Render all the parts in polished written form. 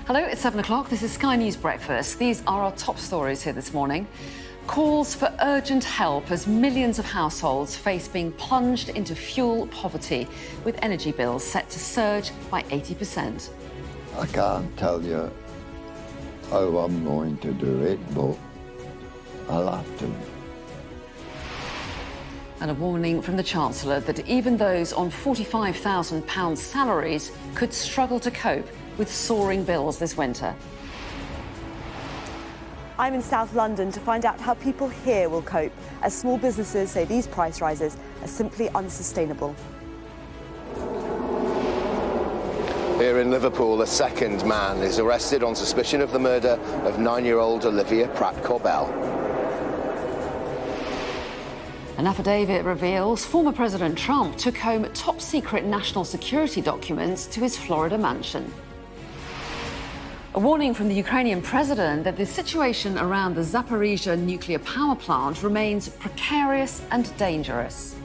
Hello, it's 7 o'clock. This is Sky News Breakfast. These are our top stories here this morning. Calls for urgent help as millions of households face being plunged into fuel poverty, with energy bills set to surge by 80%. I can't tell you how I'm going to do it, but I'll have to. And a warning from the Chancellor that even those on £45,000 salaries could struggle to cope with soaring bills this winter. I'm in South London to find out how people here will cope, as small businesses say these price rises are simply unsustainable. Here in Liverpool, a second man is arrested on suspicion of the murder of 9-year-old Olivia Pratt-Korbel. An affidavit reveals former President Trump took home top-secret national security documents to his Florida mansion. A warning from the Ukrainian president that the situation around the Zaporizhzhia nuclear power plant remains precarious and dangerous.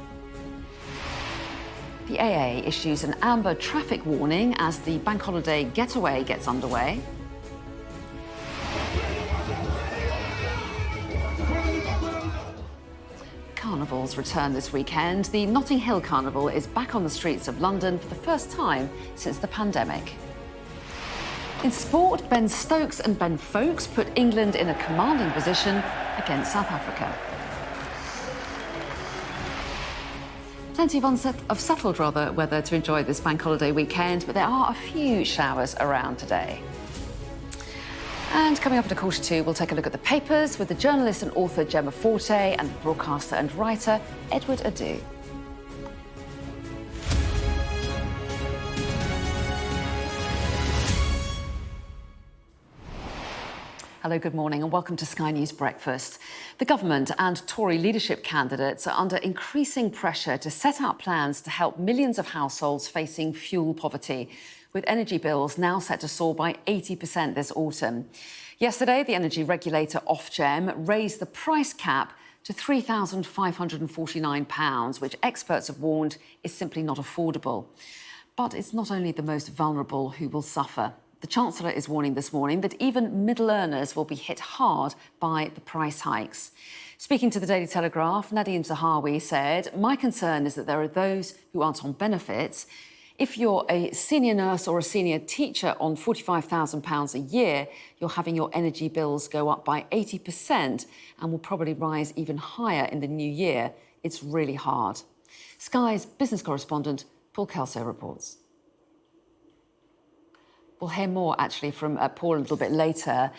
The AA issues an amber traffic warning as the bank holiday getaway gets underway. Carnivals return this weekend. The Notting Hill Carnival is back on the streets of London for the first time since the pandemic. In sport, Ben Stokes and Ben Foakes put England in a commanding position against South Africa. Plenty of settled weather to enjoy this bank holiday weekend, but there are a few showers around today. And coming up at 2:45, we'll take a look at the papers with the journalist and author Gemma Forte and the broadcaster and writer Edward Adu. Hello, good morning and welcome to Sky News Breakfast. The government and Tory leadership candidates are under increasing pressure to set out plans to help millions of households facing fuel poverty, with energy bills now set to soar by 80% this autumn. Yesterday, the energy regulator Ofgem raised the price cap to £3,549, which experts have warned is simply not affordable. But it's not only the most vulnerable who will suffer. The Chancellor is warning this morning that even middle earners will be hit hard by the price hikes. Speaking to the Daily Telegraph, Nadeem Zahawi said, "My concern is that there are those who aren't on benefits. If you're a senior nurse or a senior teacher on £45,000 a year, you're having your energy bills go up by 80% and will probably rise even higher in the new year. It's really hard." Sky's business correspondent Paul Kelso reports. We'll hear more, actually, from Paul a little bit later.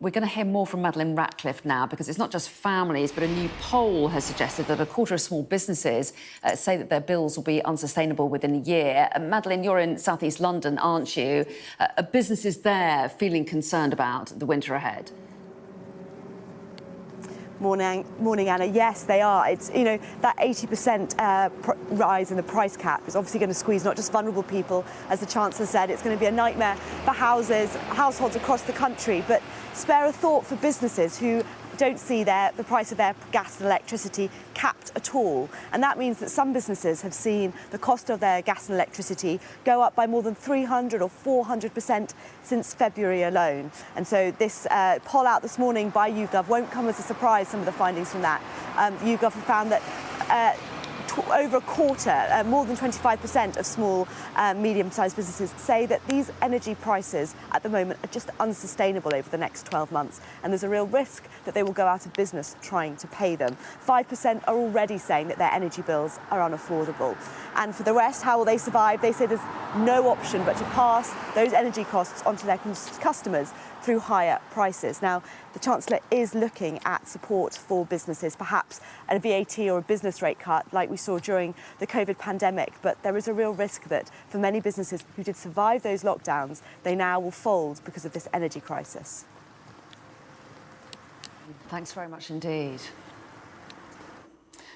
We're going to hear more from Madeleine Ratcliffe now, because it's not just families, but a new poll has suggested that a quarter of small businesses say that their bills will be unsustainable within a year. Madeleine, you're in South East London, aren't you? Are businesses there feeling concerned about the winter ahead? Morning, Anna. Yes, they are. It's, that 80% rise in the price cap is obviously going to squeeze not just vulnerable people, as the Chancellor said. It's going to be a nightmare for households across the country. But spare a thought for businesses who don't see the price of their gas and electricity capped at all. And that means that some businesses have seen the cost of their gas and electricity go up by more than 300 or 400% since February alone. And so this poll out this morning by YouGov won't come as a surprise, some of the findings from that. YouGov have found that over a quarter, more than 25% of small, medium-sized businesses say that these energy prices at the moment are just unsustainable over the next 12 months. And there's a real risk that they will go out of business trying to pay them. 5% are already saying that their energy bills are unaffordable. And for the rest, how will they survive? They say there's no option but to pass those energy costs onto their customers through higher prices. Now, the Chancellor is looking at support for businesses, perhaps a VAT or a business rate cut like we saw during the COVID pandemic. But there is a real risk that for many businesses who did survive those lockdowns, they now will fold because of this energy crisis. Thanks very much indeed.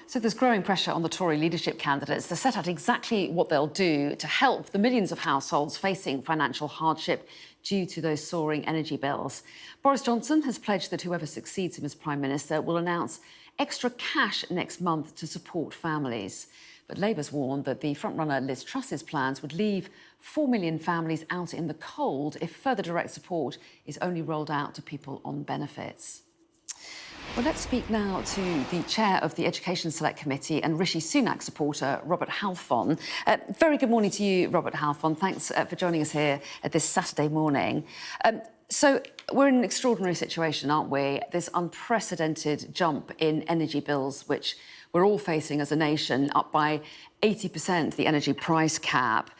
So there's growing pressure on the Tory leadership candidates to set out exactly what they'll do to help the millions of households facing financial hardship due to those soaring energy bills. Boris Johnson has pledged that whoever succeeds him as Prime Minister will announce extra cash next month to support families. But Labour's warned that the frontrunner Liz Truss's plans would leave 4 million families out in the cold if further direct support is only rolled out to people on benefits. Well, let's speak now to the chair of the Education Select Committee and Rishi Sunak supporter, Robert Halfon. Very good morning to you, Robert Halfon. Thanks for joining us here this Saturday morning. So we're in an extraordinary situation, aren't we? This unprecedented jump in energy bills, which we're all facing as a nation, up by 80%, the energy price cap.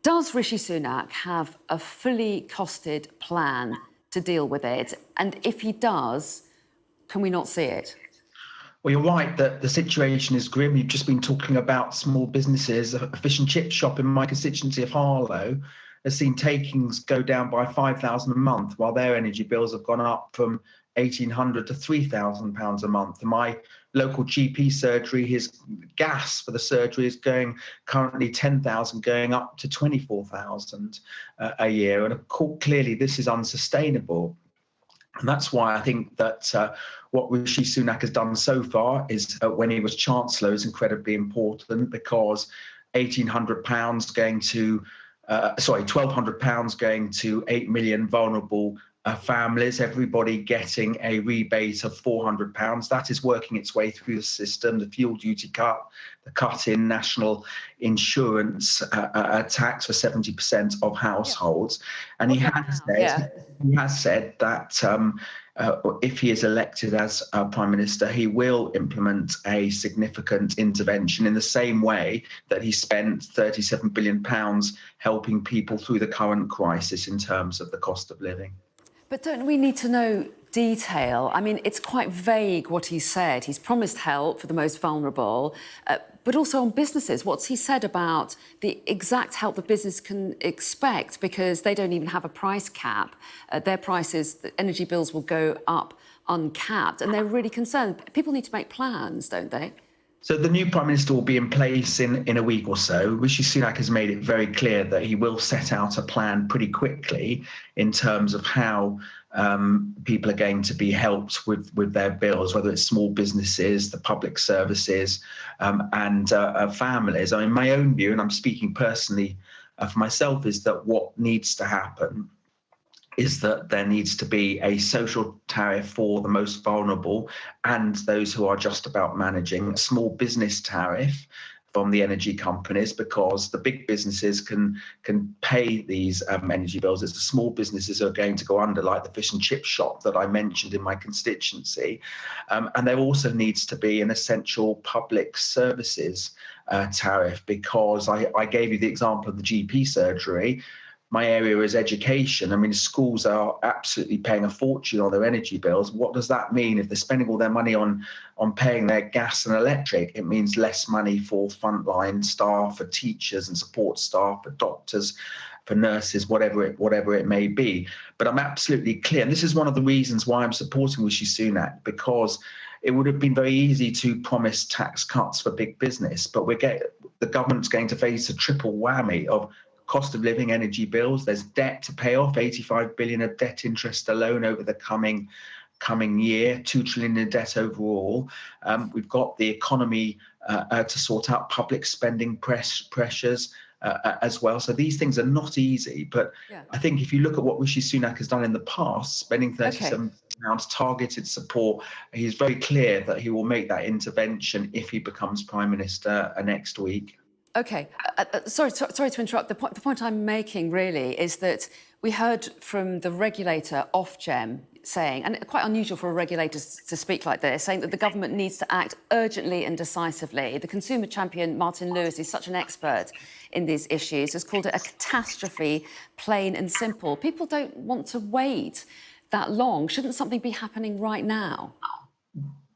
Does Rishi Sunak have a fully costed plan to deal with it? And if he does, can we not see it? Well, you're right that the situation is grim. You've just been talking about small businesses. A fish and chip shop in my constituency of Harlow has seen takings go down by £5,000 a month, while their energy bills have gone up from £1,800 to £3,000 a month. And my local GP surgery, his gas for the surgery is going currently £10,000, going up to £24,000 a year. And of course, clearly this is unsustainable. And that's why I think that what Rishi Sunak has done so far is, when he was Chancellor, is incredibly important, because £1,800 going to, £1,200 going to 8 million vulnerable families, everybody getting a rebate of £400. That is working its way through the system. The fuel duty cut, the cut in national insurance tax for 70% of households. And he has said that if he is elected as Prime Minister, he will implement a significant intervention in the same way that he spent £37 billion helping people through the current crisis in terms of the cost of living. But don't we need to know detail? I mean, it's quite vague what he said. He's promised help for the most vulnerable, but also on businesses. What's he said about the exact help the business can expect? Because they don't even have a price cap. Their prices, the energy bills will go up uncapped, and they're really concerned. People need to make plans, don't they? So the new Prime Minister will be in place in a week or so. Rishi Sunak has made it very clear that he will set out a plan pretty quickly in terms of how people are going to be helped with their bills, whether it's small businesses, the public services, and families. I mean, my own view, and I'm speaking personally for myself, is that what needs to happen is that there needs to be a social tariff for the most vulnerable and those who are just about managing, a small business tariff from the energy companies, because the big businesses can pay these energy bills. It's the small businesses who are going to go under, like the fish and chip shop that I mentioned in my constituency. And there also needs to be an essential public services tariff, because I gave you the example of the GP surgery. My area is education. I mean, schools are absolutely paying a fortune on their energy bills. What does that mean? If they're spending all their money on paying their gas and electric, it means less money for frontline staff, for teachers and support staff, for doctors, for nurses, whatever it may be. But I'm absolutely clear, and this is one of the reasons why I'm supporting Rishi Sunak, because it would have been very easy to promise tax cuts for big business, but the government's going to face a triple whammy of cost of living, energy bills. There's debt to pay off, 85 billion of debt interest alone over the coming year, 2 trillion in debt overall. We've got the economy to sort out, public spending pressures as well. So these things are not easy. But I think if you look at what Rishi Sunak has done in the past, spending £37 targeted support, he's very clear that he will make that intervention if he becomes Prime Minister next week. OK. Sorry to interrupt. The point I'm making, really, is that we heard from the regulator, Ofgem, saying, and quite unusual for a regulator to speak like this, saying that the government needs to act urgently and decisively. The consumer champion, Martin Lewis, is such an expert in these issues, has called it a catastrophe, plain and simple. People don't want to wait that long. Shouldn't something be happening right now?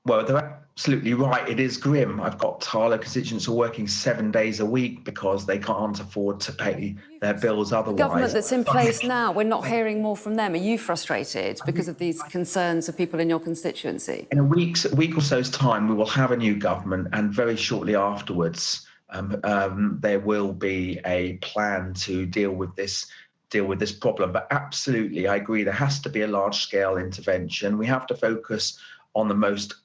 Well, they're absolutely right. It is grim. I've got Harlow constituents who are working 7 days a week because they can't afford to pay their bills otherwise. The government that's in place now, we're not hearing more from them. Are you frustrated because of these concerns of people in your constituency? In a week or so's time, we will have a new government, and very shortly afterwards, there will be a plan to deal with this problem. But absolutely, I agree, there has to be a large-scale intervention. We have to focus on the most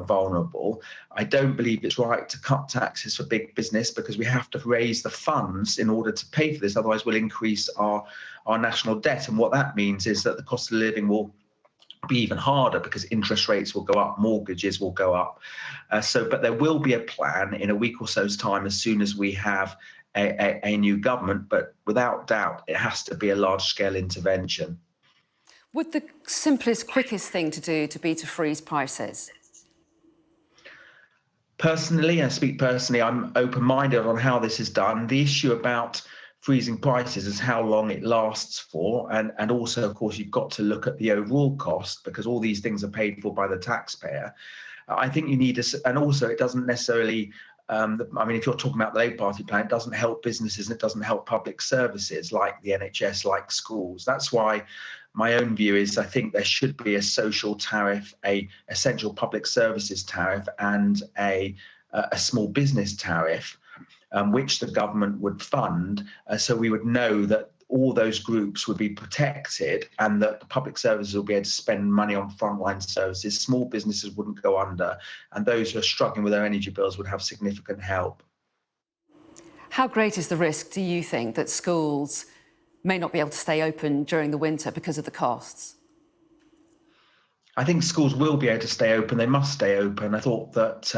vulnerable. I don't believe it's right to cut taxes for big business, because we have to raise the funds in order to pay for this. Otherwise, we'll increase our national debt. And what that means is that the cost of living will be even harder, because interest rates will go up, mortgages will go up. But there will be a plan in a week or so's time, as soon as we have a new government. But without doubt, it has to be a large-scale intervention. Would the simplest, quickest thing to do be to freeze prices? Personally, I speak personally, I'm open-minded on how this is done. The issue about freezing prices is how long it lasts for. And also, of course, you've got to look at the overall cost, because all these things are paid for by the taxpayer. I think you need and also it doesn't necessarily, if you're talking about the Labour Party plan, it doesn't help businesses and it doesn't help public services like the NHS, like schools. That's why my own view is I think there should be a social tariff, a essential public services tariff, and a small business tariff, which the government would fund, so we would know that all those groups would be protected, and that the public services will be able to spend money on frontline services. Small businesses wouldn't go under, and those who are struggling with their energy bills would have significant help. How great is the risk, do you think, that schools may not be able to stay open during the winter because of the costs? I think schools will be able to stay open. They must stay open. I thought that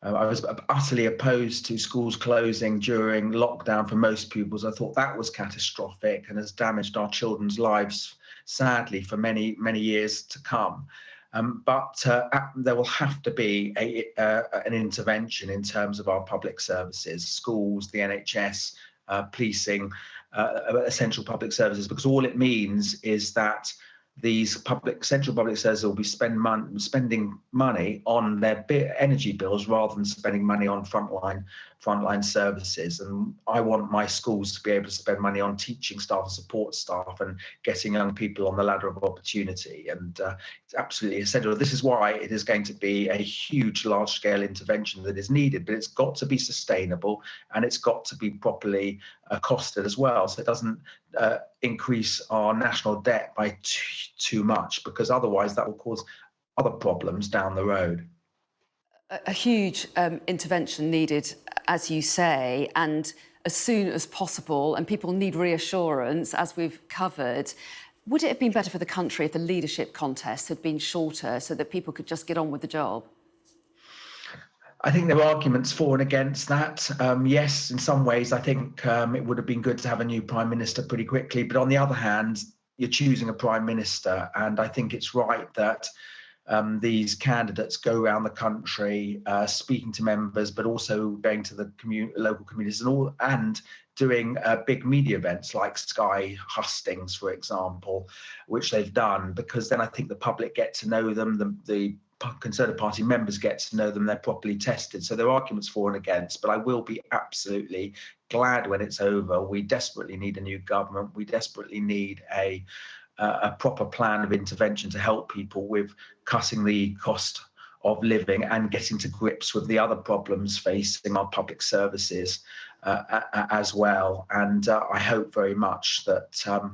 I was utterly opposed to schools closing during lockdown for most pupils. I thought that was catastrophic and has damaged our children's lives, sadly, for many, many years to come. But there will have to be an intervention in terms of our public services, schools, the NHS, policing, essential public services, because all it means is that these essential public services will be spending money on their energy bills rather than spending money on frontline services. And I want my schools to be able to spend money on teaching staff and support staff and getting young people on the ladder of opportunity. And it's absolutely essential. This is why it is going to be a huge, large-scale intervention that is needed, but it's got to be sustainable and it's got to be properly costed as well, so it doesn't increase our national debt by too much, because otherwise that will cause other problems down the road. A huge intervention needed, as you say, and as soon as possible, and people need reassurance, as we've covered. Would it have been better for the country if the leadership contest had been shorter so that people could just get on with the job? I think there are arguments for and against that. Yes, in some ways, I think it would have been good to have a new Prime Minister pretty quickly. But on the other hand, you're choosing a Prime Minister. And I think it's right that these candidates go around the country speaking to members, but also going to the local communities and doing big media events like Sky hustings, for example, which they've done, because then I think the public get to know them, the Conservative Party members get to know them, they're properly tested. So there are arguments for and against, but I will be absolutely glad when it's over. We desperately need a new government. We desperately need a proper plan of intervention to help people with cutting the cost of living and getting to grips with the other problems facing our public services as well. And I hope very much that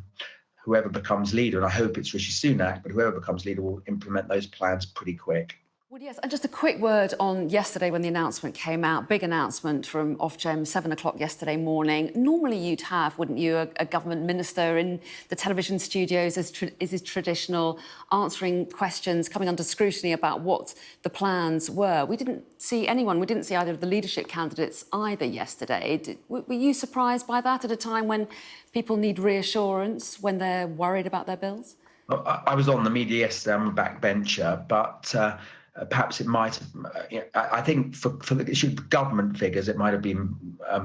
whoever becomes leader, and I hope it's Rishi Sunak, but whoever becomes leader will implement those plans pretty quick. Well, yes, and just a quick word on yesterday when the announcement came out, big announcement from Ofgem, 7 o'clock yesterday morning. Normally you'd have, wouldn't you, a government minister in the television studios, as is traditional, answering questions, coming under scrutiny about what the plans were. We didn't see anyone, we didn't see either of the leadership candidates either yesterday. Were you surprised by that at a time when people need reassurance, when they're worried about their bills? I was on the media yesterday, I'm a backbencher, but perhaps it might have, I think for the issue of government figures, it might have been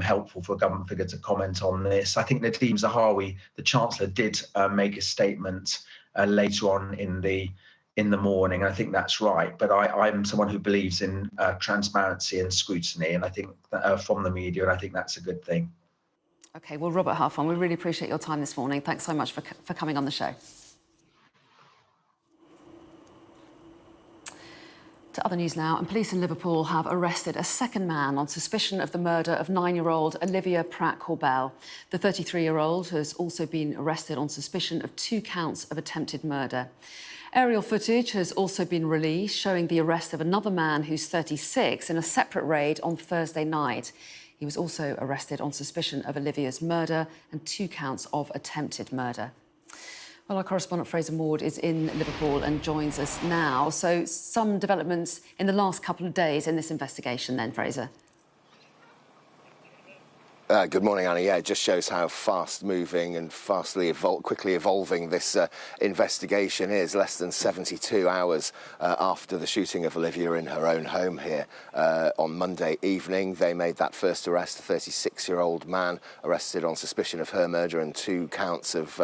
helpful for a government figure to comment on this. I think Nadhim Zahawi, the Chancellor, did make a statement later on in the morning, and I think that's right. But I'm someone who believes in transparency and scrutiny, and I think from the media, and I think that's a good thing. OK, well, Robert Halfon, we really appreciate your time this morning. Thanks so much for coming on the show. To other news now, and police in Liverpool have arrested a second man on suspicion of the murder of 9-year-old Olivia Pratt-Korbel. The 33-year-old has also been arrested on suspicion of 2 counts of attempted murder. Aerial footage has also been released showing the arrest of another man who's 36 in a separate raid on Thursday night. He was also arrested on suspicion of Olivia's murder and 2 counts of attempted murder. Well, our correspondent Fraser Maud is in Liverpool and joins us now. So some developments in the last couple of days in this investigation then, Fraser? Good morning, Anna. Yeah, it just shows how fast-moving and quickly evolving this investigation is. Less than 72 hours after the shooting of Olivia in her own home here on Monday evening, they made that first arrest. A 36-year-old man arrested on suspicion of her murder and 2 counts of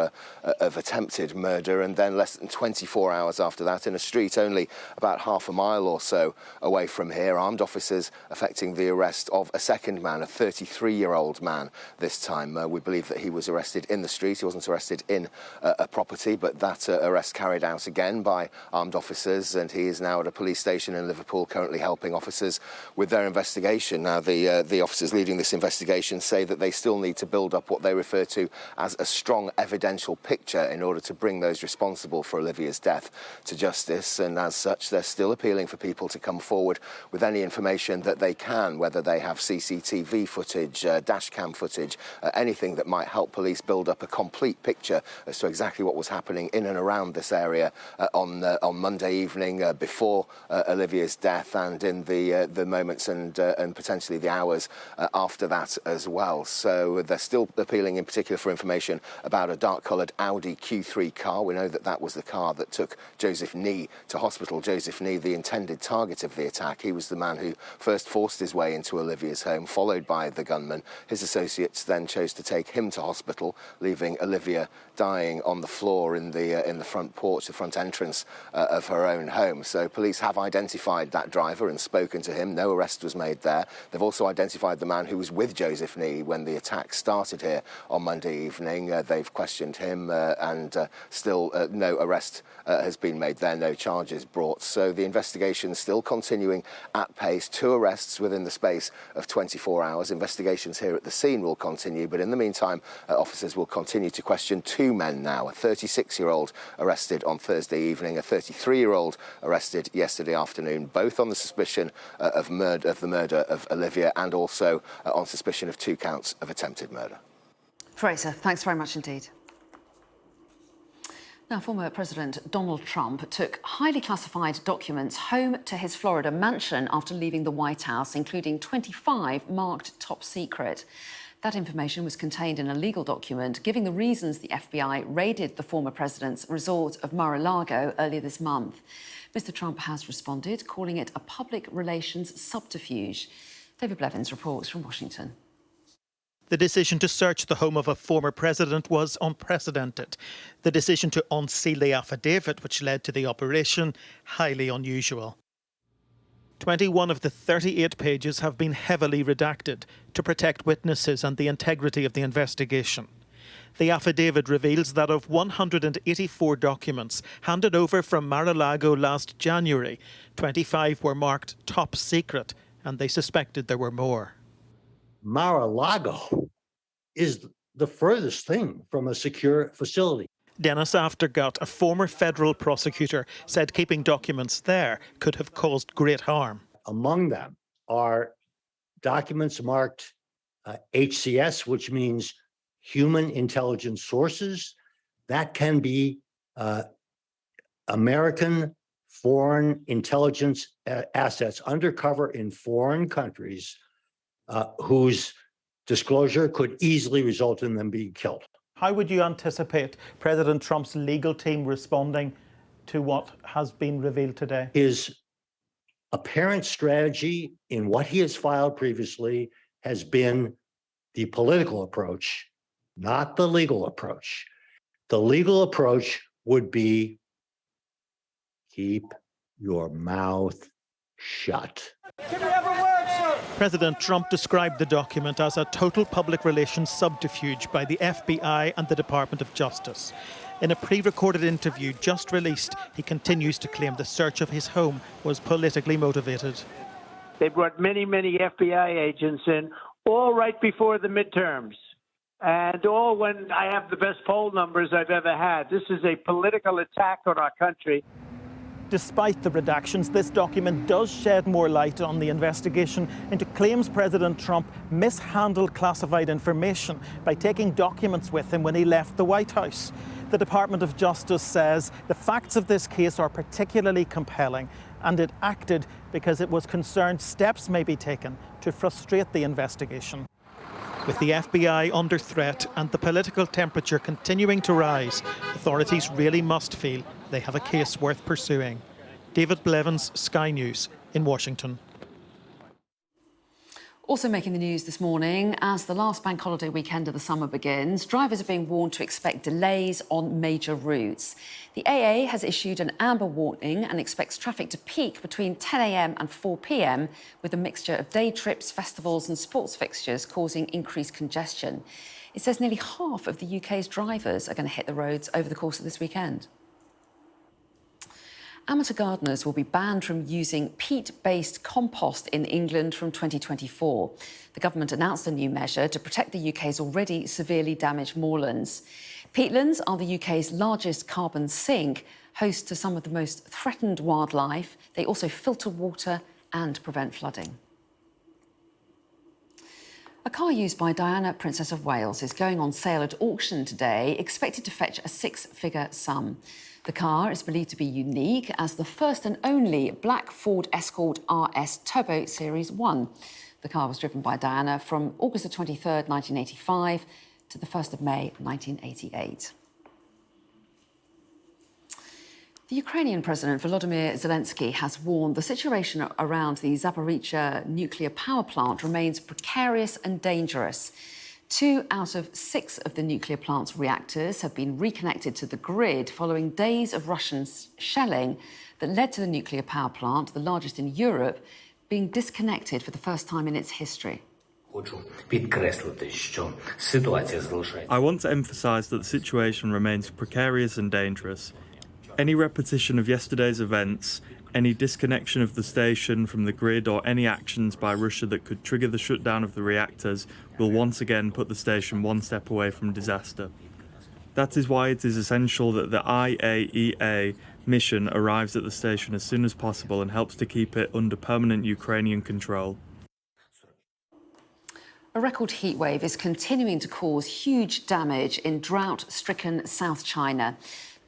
attempted murder. And then less than 24 hours after that, in a street only about half a mile or so away from here, armed officers effecting the arrest of a second man, a 33-year-old man this time. We believe that he was arrested in the street. He wasn't arrested in a property, but that arrest carried out again by armed officers, and he is now at a police station in Liverpool currently helping officers with their investigation. Now, the officers leading this investigation say that they still need to build up what they refer to as a strong evidential picture in order to bring those responsible for Olivia's death to justice, and as such they're still appealing for people to come forward with any information that they can, whether they have CCTV footage, dash cam footage, anything that might help police build up a complete picture as to exactly what was happening in and around this area on Monday evening before Olivia's death, and in the moments and potentially the hours after that as well. So they're still appealing in particular for information about a dark-coloured Audi Q3 car. We know that that was the car that took Joseph Nee to hospital. Joseph Nee, the intended target of the attack. He was the man who first forced his way into Olivia's home, followed by the gunman. His associates then chose to take him to hospital, leaving Olivia dying on the floor in the front porch, the front entrance of her own home. So police have identified that driver and spoken to him. No arrest was made there. They've also identified the man who was with Joseph Nee when the attack started here on Monday evening. They've questioned him and still no arrest has been made there, no charges brought. So the investigation is still continuing at pace. 2 arrests within the space of 24 hours. Investigations here at the scene will continue, but in the meantime, officers will continue to question 2 men now. A 36-year-old arrested on Thursday evening, a 33-year-old arrested yesterday afternoon, both on the suspicion of the murder of Olivia and also on suspicion of 2 counts of attempted murder. Fraser, thanks very much indeed. Now, former President Donald Trump took highly classified documents home to his Florida mansion after leaving the White House, including 25 marked top secret. That information was contained in a legal document giving the reasons the FBI raided the former president's resort of Mar-a-Lago earlier this month. Mr. Trump has responded, calling it a public relations subterfuge. David Blevins reports from Washington. The decision to search the home of a former president was unprecedented. The decision to unseal the affidavit which led to the operation, highly unusual. 21 of the 38 pages have been heavily redacted to protect witnesses and the integrity of the investigation. The affidavit reveals that of 184 documents handed over from Mar-a-Lago last January, 25 were marked top secret, and they suspected there were more. Mar-a-Lago is the furthest thing from a secure facility. Dennis Aftergut, a former federal prosecutor, said keeping documents there could have caused great harm. Among them are documents marked HCS, which means human intelligence sources. That can be American foreign intelligence assets undercover in foreign countries whose disclosure could easily result in them being killed. How would you anticipate President Trump's legal team responding to what has been revealed today? His apparent strategy in what he has filed previously has been the political approach, not the legal approach. The legal approach would be keep your mouth shut. President Trump described the document as a total public relations subterfuge by the FBI and the Department of Justice. In a pre-recorded interview just released, he continues to claim the search of his home was politically motivated. They brought many, many FBI agents in, all right before the midterms. and all when I have the best poll numbers I've ever had. This is a political attack on our country. Despite the redactions, this document does shed more light on the investigation into claims President Trump mishandled classified information by taking documents with him when he left the White House. The Department of Justice says the facts of this case are particularly compelling, and it acted because it was concerned steps may be taken to frustrate the investigation. With the FBI under threat and the political temperature continuing to rise, authorities really must feel they have a case worth pursuing. David Blevins, Sky News in Washington. Also making the news this morning, as the last bank holiday weekend of the summer begins, drivers are being warned to expect delays on major routes. The AA has issued an amber warning and expects traffic to peak between 10 a.m. and 4 p.m, with a mixture of day trips, festivals and sports fixtures causing increased congestion. It says nearly half of the UK's drivers are going to hit the roads over the course of this weekend. Amateur gardeners will be banned from using peat-based compost in England from 2024. The government announced a new measure to protect the UK's already severely damaged moorlands. Peatlands are the UK's largest carbon sink, host to some of the most threatened wildlife. They also filter water and prevent flooding. A car used by Diana, Princess of Wales, is going on sale at auction today, expected to fetch a six-figure sum. The car is believed to be unique as the first and only black Ford Escort RS Turbo Series 1. The car was driven by Diana from August the 23rd, 1985 to the 1st of May, 1988. The Ukrainian President Volodymyr Zelensky has warned the situation around the Zaporizhzhia nuclear power plant remains precarious and dangerous. 2 out of 6 of the nuclear plant's reactors have been reconnected to the grid following days of Russian shelling that led to the nuclear power plant, the largest in Europe, being disconnected for the first time in its history. I want to emphasise that the situation remains precarious and dangerous. Any repetition of yesterday's events, any disconnection of the station from the grid or any actions by Russia that could trigger the shutdown of the reactors will once again put the station one step away from disaster. That is why it is essential that the IAEA mission arrives at the station as soon as possible and helps to keep it under permanent Ukrainian control. A record heatwave is continuing to cause huge damage in drought-stricken South China.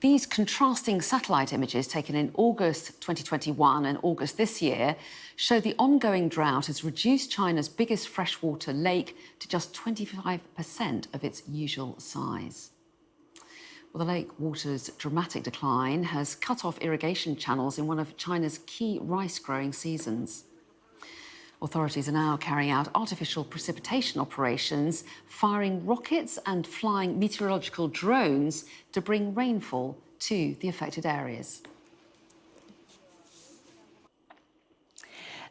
These contrasting satellite images taken in August 2021 and August this year show the ongoing drought has reduced China's biggest freshwater lake to just 25% of its usual size. Well, the lake water's dramatic decline has cut off irrigation channels in one of China's key rice-growing seasons. Authorities are now carrying out artificial precipitation operations, firing rockets and flying meteorological drones to bring rainfall to the affected areas.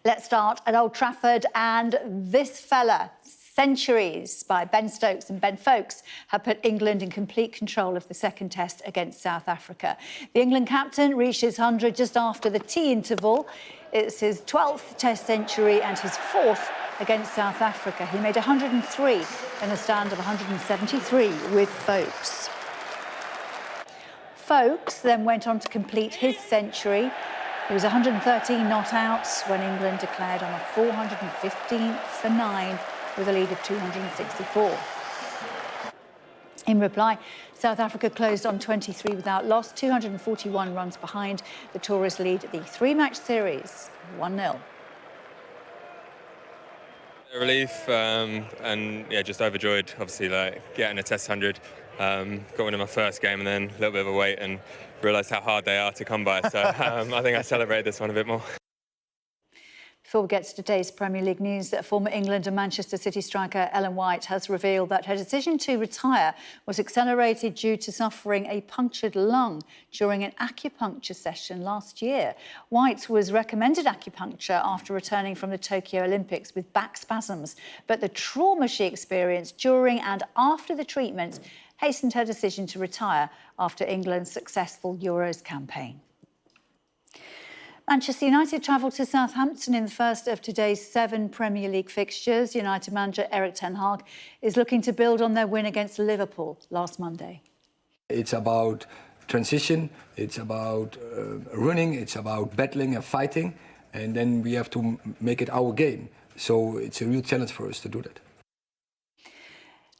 Let's start at Old Trafford, and this fella, Centuries by Ben Stokes and Ben Folkes, have put England in complete control of the second test against South Africa. The England captain reached his 100 just after the tea interval. It's his 12th test century and his 4th against South Africa. He made 103 in a stand of 173 with Folkes. Folkes then went on to complete his century. He was 113 not outs when England declared on a 415 for 9 with a lead of 264. In reply, South Africa closed on 23 without loss, 241 runs behind. The Tourists lead the 3-match series 1-0. Relief and yeah, just overjoyed. Obviously, like getting a Test 100, got one in my first game, and then a little bit of a wait, and realised how hard they are to come by. So I think I celebrated this one a bit more. Before we get to today's Premier League news, former England and Manchester City striker Ellen White has revealed that her decision to retire was accelerated due to suffering a punctured lung during an acupuncture session last year. White was recommended acupuncture after returning from the Tokyo Olympics with back spasms, but the trauma she experienced during and after the treatment hastened her decision to retire after England's successful Euros campaign. Manchester United travel to Southampton in the first of today's 7 Premier League fixtures. United manager Erik ten Hag is looking to build on their win against Liverpool last Monday. It's about transition, it's about running, it's about battling and fighting, and then we have to make it our game. So it's a real challenge for us to do that.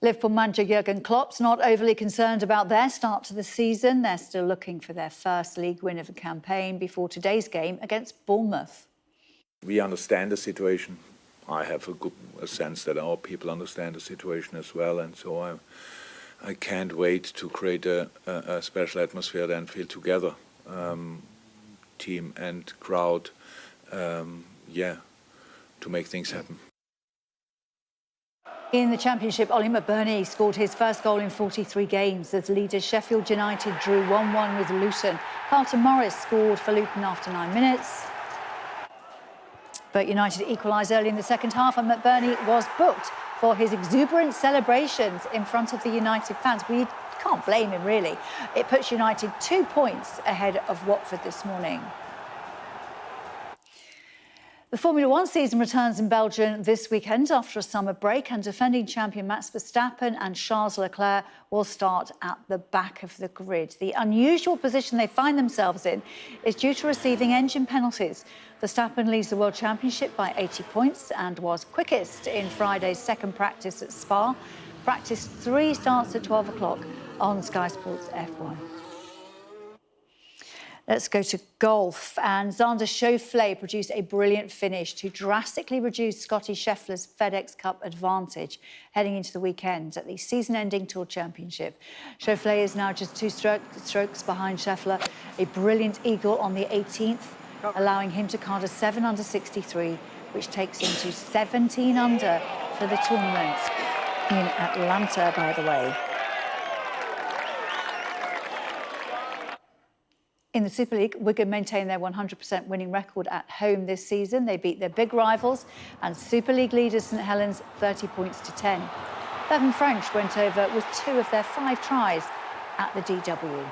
Liverpool manager Jurgen Klopp's not overly concerned about their start to the season. They're still looking for their first league win of the campaign before today's game against Bournemouth. We understand the situation. I have a sense that our people understand the situation as well, and so I can't wait to create a special atmosphere and feel together, team and crowd, to make things happen. In the Championship, Ollie McBurney scored his first goal in 43 games as leaders Sheffield United drew 1-1 with Luton. Carlton Morris scored for Luton after 9 minutes. But United equalised early in the second half, and McBurney was booked for his exuberant celebrations in front of the United fans. We can't blame him, really. It puts United 2 points ahead of Watford this morning. The Formula One season returns in Belgium this weekend after a summer break, and defending champion Max Verstappen and Charles Leclerc will start at the back of the grid. The unusual position they find themselves in is due to receiving engine penalties. Verstappen leads the World Championship by 80 points and was quickest in Friday's second practice at Spa. Practice 3 starts at 12 o'clock on Sky Sports F1. Let's go to golf. And Xander Schauffele produced a brilliant finish to drastically reduce Scotty Scheffler's FedEx Cup advantage heading into the weekend at the season-ending Tour Championship. Schauffele is now just 2 strokes behind Scheffler. A brilliant eagle on the 18th, allowing him to card a 7 under 63, which takes him to 17 under for the tournament in Atlanta, by the way. In the Super League, Wigan maintain their 100% winning record at home this season. They beat their big rivals and Super League leaders St Helens 30 points to 10. Bevan French went over with 2 of their 5 tries at the DW.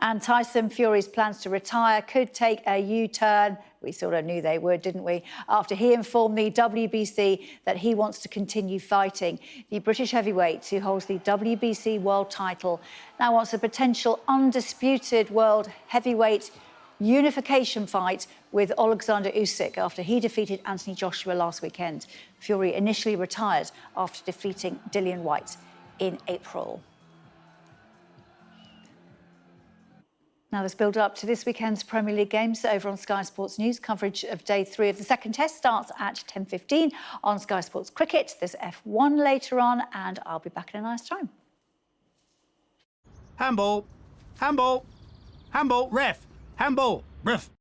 And Tyson Fury's plans to retire could take a U-turn. We sort of knew they would, didn't we? After he informed the WBC that he wants to continue fighting. The British heavyweight who holds the WBC world title now wants a potential undisputed world heavyweight unification fight with Alexander Usyk after he defeated Anthony Joshua last weekend. Fury initially retired after defeating Dillian Whyte in April. Now, this build-up to this weekend's Premier League games over on Sky Sports News. Coverage of day 3 of the second test starts at 10:15 on Sky Sports Cricket. There's F1 later on, and I'll be back in a nice time. Handball, handball, handball, ref, handball, ref.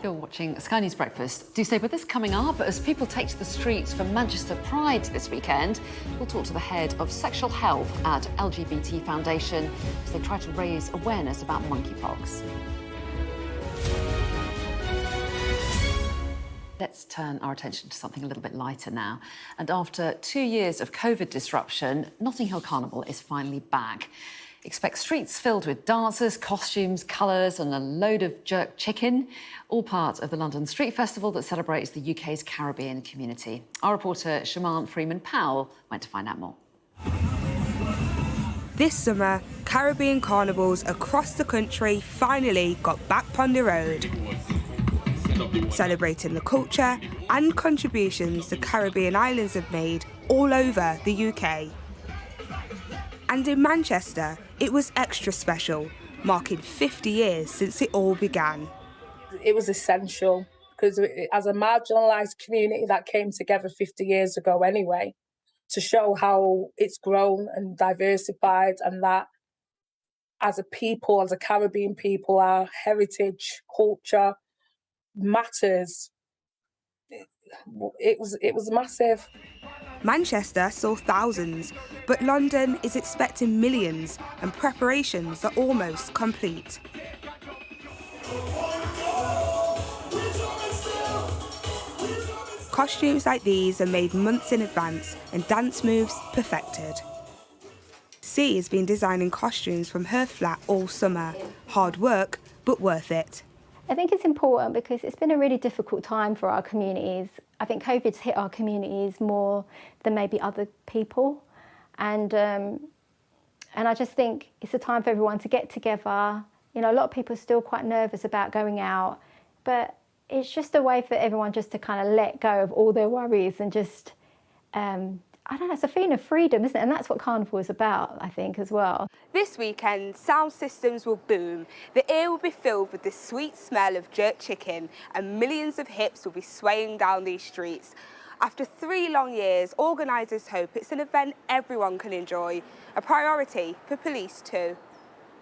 You're watching Sky News Breakfast. Do stay with us. Coming up, as people take to the streets for Manchester Pride this weekend, we'll talk to the head of sexual health at LGBT Foundation as they try to raise awareness about monkeypox. Let's turn our attention to something a little bit lighter now. And after 2 years of COVID disruption, Notting Hill Carnival is finally back. Expect streets filled with dancers, costumes, colours and a load of jerk chicken, all part of the London Street Festival that celebrates the UK's Caribbean community. Our reporter Shaman Freeman-Powell went to find out more. This summer, Caribbean carnivals across the country finally got back on the road, celebrating the culture and contributions the Caribbean islands have made all over the UK. And in Manchester, it was extra special, marking 50 years since it all began. It was essential because as a marginalised community that came together 50 years ago anyway, to show how it's grown and diversified, and that as a people, as a Caribbean people, our heritage, culture matters. It was massive. Manchester saw thousands, but London is expecting millions, and preparations are almost complete. Costumes like these are made months in advance and dance moves perfected. C has been designing costumes from her flat all summer. Hard work, but worth it. I think it's important because it's been a really difficult time for our communities. I think COVID's hit our communities more than maybe other people. And I just think it's a time for everyone to get together. You know, a lot of people are still quite nervous about going out, but it's just a way for everyone just to kind of let go of all their worries and just, I don't know, it's a feeling of freedom, isn't it? And that's what Carnival is about, I think, as well. This weekend, sound systems will boom. The air will be filled with the sweet smell of jerk chicken and millions of hips will be swaying down these streets. After 3 long years, organisers hope it's an event everyone can enjoy, a priority for police too.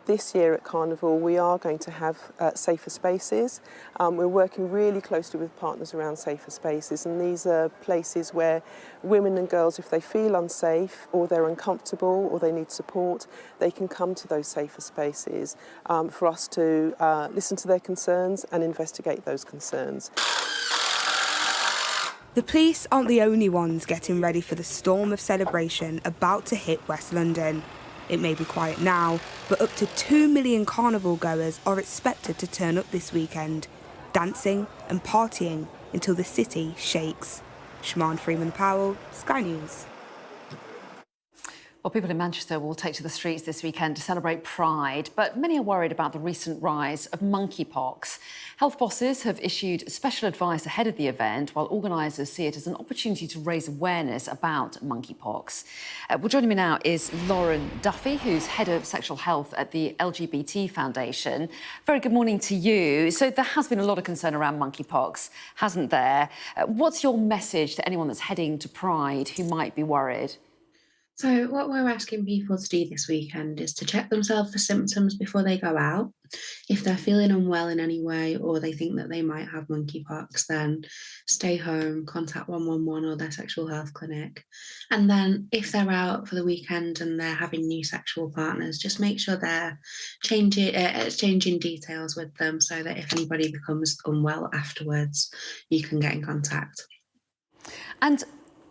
This year at Carnival we are going to have safer spaces. We're working really closely with partners around safer spaces, and these are places where women and girls, if they feel unsafe or they're uncomfortable or they need support, they can come to those safer spaces for us to listen to their concerns and investigate those concerns. The police aren't the only ones getting ready for the storm of celebration about to hit West London. It may be quiet now, but up to 2 million carnival goers are expected to turn up this weekend, dancing and partying until the city shakes. Shimon Freeman-Powell, Sky News. Well, people in Manchester will take to the streets this weekend to celebrate Pride, but many are worried about the recent rise of monkeypox. Health bosses have issued special advice ahead of the event, while organisers see it as an opportunity to raise awareness about monkeypox. Well, joining me now is Lauren Duffy, who's Head of Sexual Health at the LGBT Foundation. Very good morning to you. So there has been a lot of concern around monkeypox, hasn't there? What's your message to anyone that's heading to Pride who might be worried? So what we're asking people to do this weekend is to check themselves for symptoms before they go out. If they're feeling unwell in any way or they think that they might have monkeypox, then stay home, contact 111 or their sexual health clinic. And then if they're out for the weekend and they're having new sexual partners, just make sure they're exchanging details with them so that if anybody becomes unwell afterwards, you can get in contact. And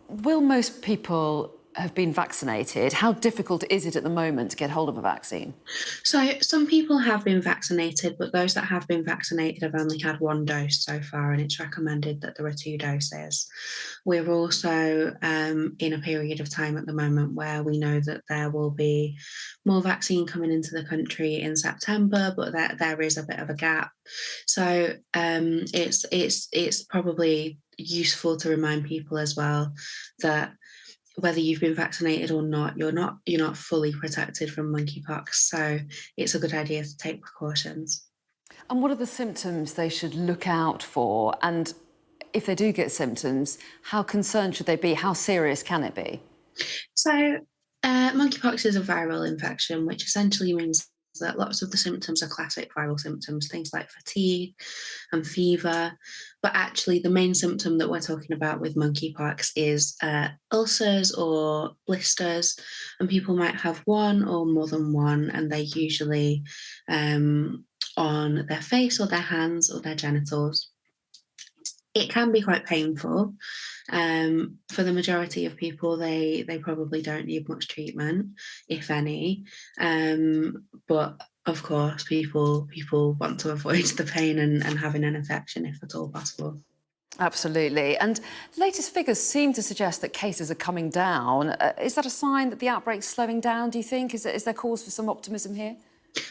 will most people have been vaccinated? How difficult is it at the moment to get hold of a vaccine? So some people have been vaccinated, but those that have been vaccinated have only had 1 dose so far, and it's recommended that there are 2 doses. We're also in a period of time at the moment where we know that there will be more vaccine coming into the country in September, but there is a bit of a gap. So it's probably useful to remind people as well that whether you've been vaccinated or not, you're not fully protected from monkeypox. So it's a good idea to take precautions. And what are the symptoms they should look out for? And if they do get symptoms, how concerned should they be? How serious can it be? So monkeypox is a viral infection, which essentially means that lots of the symptoms are classic viral symptoms, things like fatigue and fever. But actually, the main symptom that we're talking about with monkeypox is ulcers or blisters, and people might have one or more than one, and they're usually on their face or their hands or their genitals. It can be quite painful. For the majority of people, they probably don't need much treatment, if any. But of course, people want to avoid the pain and having an infection if at all possible. Absolutely. And latest figures seem to suggest that cases are coming down. Is that a sign that the outbreak's slowing down, do you think? Is there cause for some optimism here?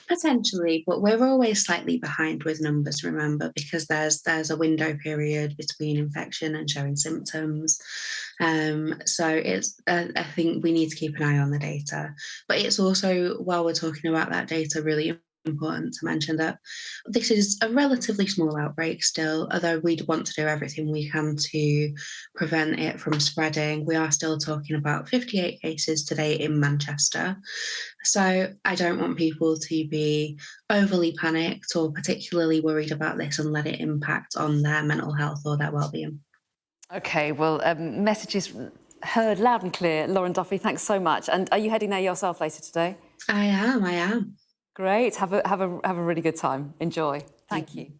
Potentially, but we're always slightly behind with numbers, remember, because there's a window period between infection and showing symptoms. So it's I think we need to keep an eye on the data. But it's also, while we're talking about that data, really important to mention that this is a relatively small outbreak still, although we'd want to do everything we can to prevent it from spreading. We are still talking about 58 cases today in Manchester. So I don't want people to be overly panicked or particularly worried about this and let it impact on their mental health or their well-being. OK, well, messages heard loud and clear. Lauren Duffy, thanks so much. And are you heading there yourself later today? I am. Great. Have a really good time. Enjoy. Thank you.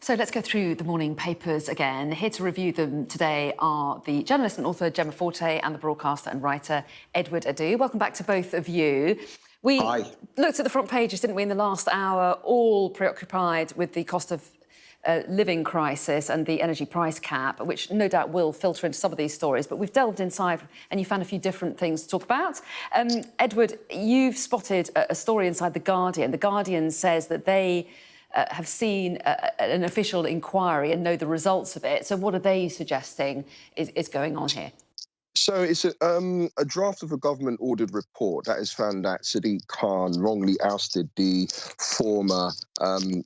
So let's go through the morning papers again. Here to review them today are the journalist and author Gemma Forte and the broadcaster and writer Edward Adu. Welcome back to both of you. We looked at the front pages, didn't we, in the last hour, all preoccupied with the cost of living crisis and the energy price cap, which no doubt will filter into some of these stories. But we've delved inside and you found a few different things to talk about. Edward, you've spotted a story inside The Guardian. The Guardian says that they have seen an official inquiry and know the results of it. So what are they suggesting is going on here? So it's a draft of a government-ordered report that has found that Sadiq Khan wrongly ousted the former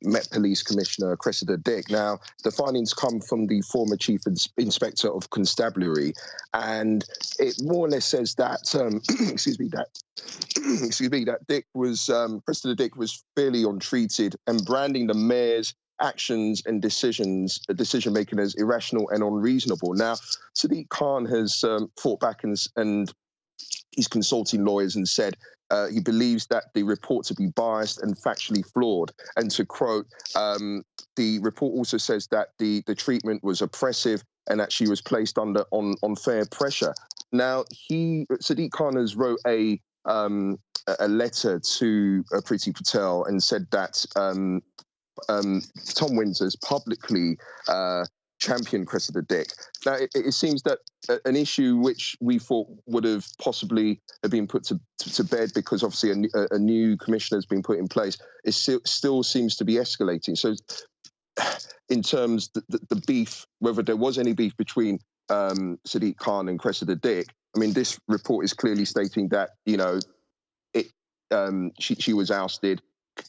Met Police Commissioner Cressida Dick. Now, the findings come from the former Chief Inspector of Constabulary, and it more or less says that, that Dick was Cressida Dick was fairly untreated and branding the mayor's actions and decision-making as irrational and unreasonable. Now, Sadiq Khan has fought back and he's consulting lawyers and said he believes that the report to be biased and factually flawed. And to quote, the report also says that the treatment was oppressive and that she was placed under unfair pressure. Now, Sadiq Khan has wrote a letter to Priti Patel and said that Tom Windsor's publicly championed Cressida Dick. Now, it seems that an issue which we thought would have possibly been put to bed because obviously a new commissioner has been put in place, it still seems to be escalating. So in terms of the beef, whether there was any beef between Sadiq Khan and Cressida Dick, I mean, this report is clearly stating that, she was ousted.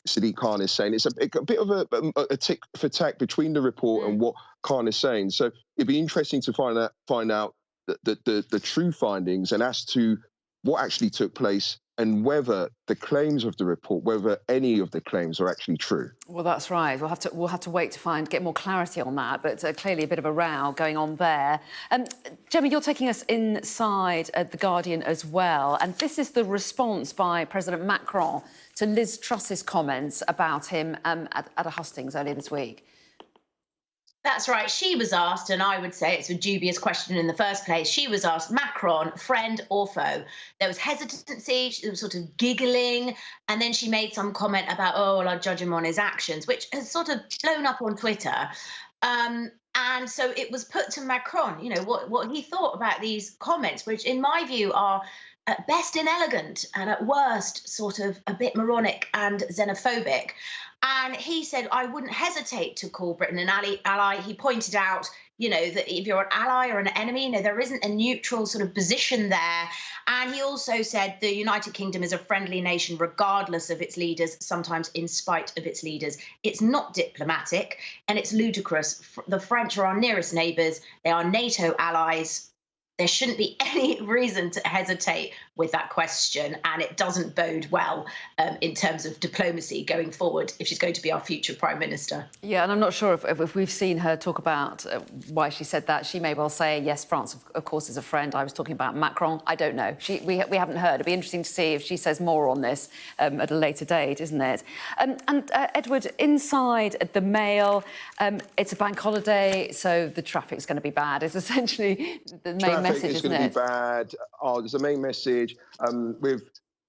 Sadiq Khan is saying it's a bit of a tick for tack between the report and what Khan is saying. So it'd be interesting to find out the true findings and as to what actually took place and whether the claims of the report, whether any of the claims are actually true. Well, that's right. We'll have to wait to get more clarity on that. But clearly a bit of a row going on there. Gemma, you're taking us inside The Guardian as well, and this is the response by President Macron to Liz Truss's comments about him at a hustings earlier this week. That's right. She was asked, and I would say it's a dubious question in the first place. She was asked, Macron, friend or foe? There was hesitancy, she was sort of giggling, and then she made some comment about, oh, well, I'll judge him on his actions, which has sort of blown up on Twitter. And so it was put to Macron, what he thought about these comments, which in my view are at best inelegant and at worst sort of a bit moronic and xenophobic. And he said, I wouldn't hesitate to call Britain an ally. He pointed out, that if you're an ally or an enemy, there isn't a neutral sort of position there. And he also said the United Kingdom is a friendly nation, regardless of its leaders, sometimes in spite of its leaders. It's not diplomatic and it's ludicrous. The French are our nearest neighbours. They are NATO allies. There shouldn't be any reason to hesitate with that question, and it doesn't bode well in terms of diplomacy going forward if she's going to be our future Prime Minister. Yeah, and I'm not sure if we've seen her talk about why she said that. She may well say, yes, France, of course, is a friend. I was talking about Macron. I don't know. We haven't heard. It'd be interesting to see if she says more on this at a later date, isn't it? And Edward, inside the Mail, it's a bank holiday, so the traffic's going to be bad. It's essentially the main message, isn't it? It's going to be bad. There's a main message with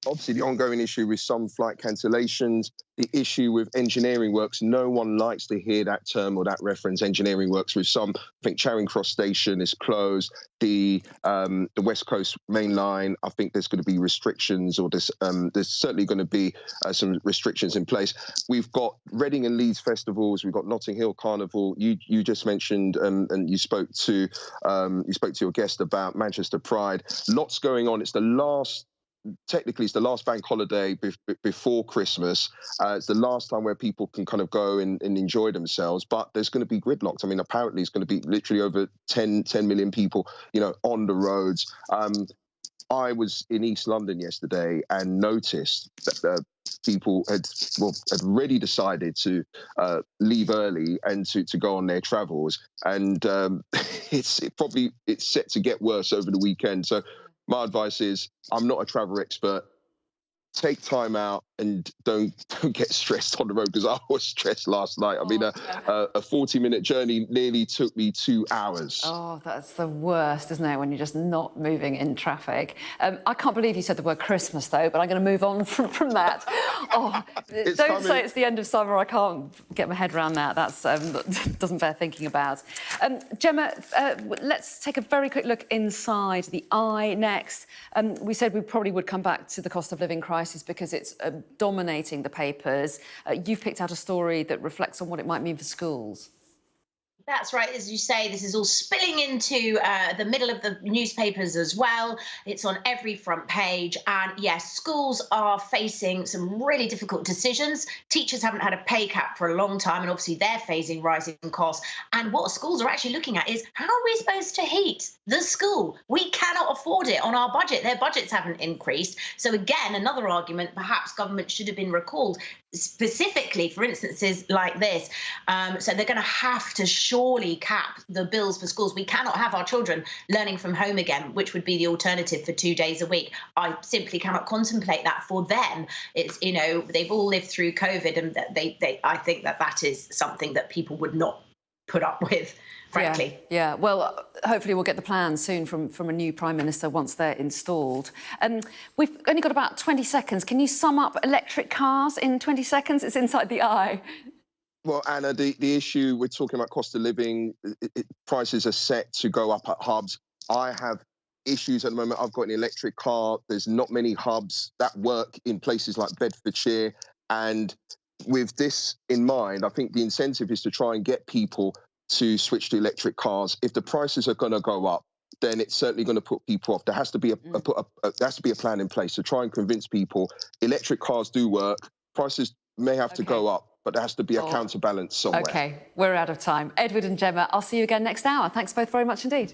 obviously the ongoing issue with some flight cancellations, the issue with engineering works. No one likes to hear that term or that reference, engineering works, with some. I think Charing Cross Station is closed. The West Coast Main Line, I think there's going to be restrictions, or there's certainly going to be some restrictions in place. We've got Reading and Leeds festivals. We've got Notting Hill Carnival. You just mentioned and you spoke to your guest about Manchester Pride. Lots going on. Technically, it's the last bank holiday before Christmas. It's the last time where people can kind of go and enjoy themselves, but there's going to be gridlocked. I mean, apparently it's going to be literally over 10 million people, on the roads. I was in East London yesterday and noticed that people had already decided to leave early and to go on their travels. And it's set to get worse over the weekend. So my advice is, I'm not a travel expert. take time out and don't get stressed on the road, because I was stressed last night. I mean, a 40-minute journey nearly took me 2 hours. Oh, that's the worst, isn't it, when you're just not moving in traffic? I can't believe you said the word Christmas, though, but I'm going to move on from that. Oh, don't say it's the end of summer. I can't get my head around that. That's doesn't bear thinking about. Gemma, let's take a very quick look inside the eye next. We said we probably would come back to the cost of living crisis because it's dominating the papers. You've picked out a story that reflects on what it might mean for schools. That's right. As you say, this is all spilling into the middle of the newspapers as well. It's on every front page. And yes, schools are facing some really difficult decisions. Teachers haven't had a pay cap for a long time, and obviously they're facing rising costs. And what schools are actually looking at is, how are we supposed to heat the school? We cannot afford it on our budget. Their budgets haven't increased. So again, another argument, perhaps government should have been recalled specifically for instances like this. So they're going to have to surely cap the bills for schools. We cannot have our children learning from home again, which would be the alternative for 2 days a week. I simply cannot contemplate that for them. It's, you know, they've all lived through COVID, and I think that is something that people would not put up with, frankly. Yeah. Well, hopefully we'll get the plan soon from a new Prime Minister once they're installed. We've only got about 20 seconds. Can you sum up electric cars in 20 seconds? It's inside the eye. Well, Anna, the issue, we're talking about cost of living, prices are set to go up at hubs. I have issues at the moment. I've got an electric car. There's not many hubs that work in places like Bedfordshire. And with this in mind, I think the incentive is to try and get people to switch to electric cars. If the prices are going to go up, then it's certainly going to put people off. There has to be a plan in place to try and convince people electric cars do work. Prices may have to go up, but there has to be a counterbalance somewhere. OK, we're out of time. Edward and Gemma, I'll see you again next hour. Thanks both very much indeed.